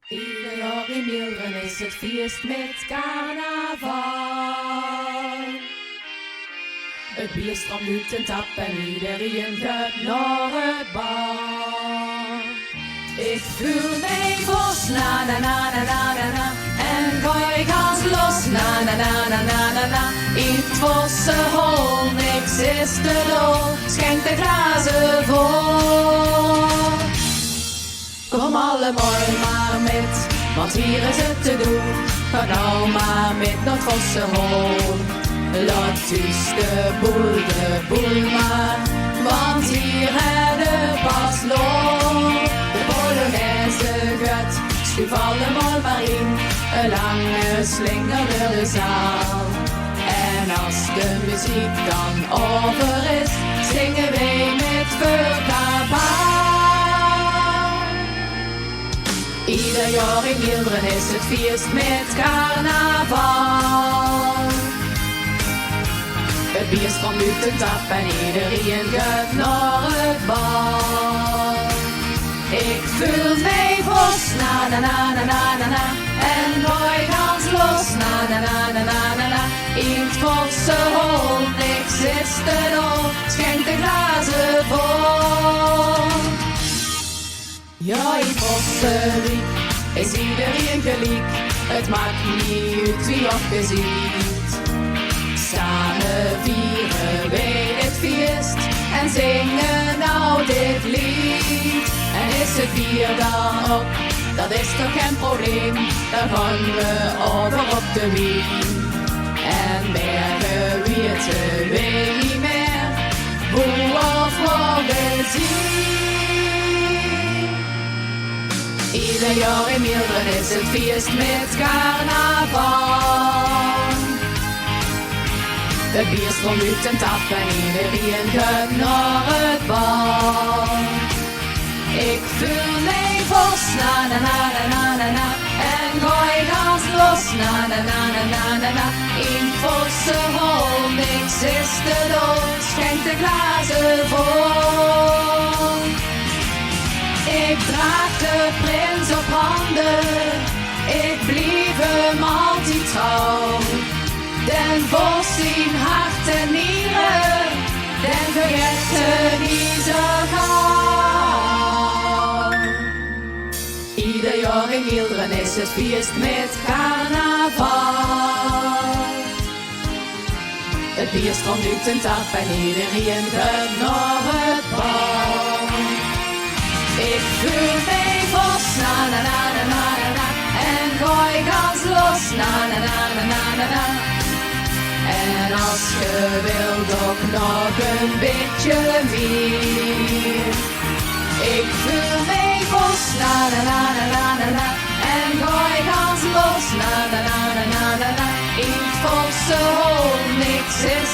Ieder jaar in Milderen is het feest met carnaval. Het bier stroomt uit de tap en iedereen gaat naar het bar. Ik voel mij vos, na na na na na na na, en gooi gans los, na na na na na na na. In het vosse hol, niks is te dol, schenk de glazen vol. Kom allemaal maar met, want hier is het te doen. Ga nou maar met naar het vosse hol. Laat dus de boel maar, want hier hebben pas lol. De Polonaise gaat, schuif allemaal maar in. Een lange slinger door de zaal. En als de muziek dan over is, zingen wij met veel kabaal. Ieder jaar in Milderen is het feest met carnaval. Het bier stroomt uit de tap en iedereen gaat naar het bar. Ik voel mij vos, na na na na na na na, en gooi gans los, na na na na na na na. In het vosse hol, niks is te dol, schenk de glazen vol. Ja, in het vosse riek is iedereen gelijk, het maakt niet uit wie of je ziet. Samen vieren wij het feest en zingen nou dit lied. En is het bier dan op, dat is toch geen probleem, dan gaan we over op de wien. En merken wie het wij niet meer, hoe of wat we zien. Ieder jaar in Milderen is het feest met carnaval. Het bier stroomt uit de tap en iedereen gaat naar het bar. Ik voel mij vos, na na na na na na na, en gooi gans los, na na na na na na na. In het vosse hol, niks is te dol, schenk de glazen vol. Ik draag de prins op handen, ik blijf hem altijd trouw. Den vos in hart en nieren, den vergeten niet zo gauw. Ieder jaar in Milderen is het feest met carnaval. Het bier stroomt uit de tap en iedereen gaat naar het bar. Ik voel mij vos, na na na na na na, en gooi gans los, na na na na na na na. En als je wilt ook nog een beetje meer. Ik voel mij vos, na na na na na na na, en gooi gans los, na na na na na na na. In het vosse hol, niks is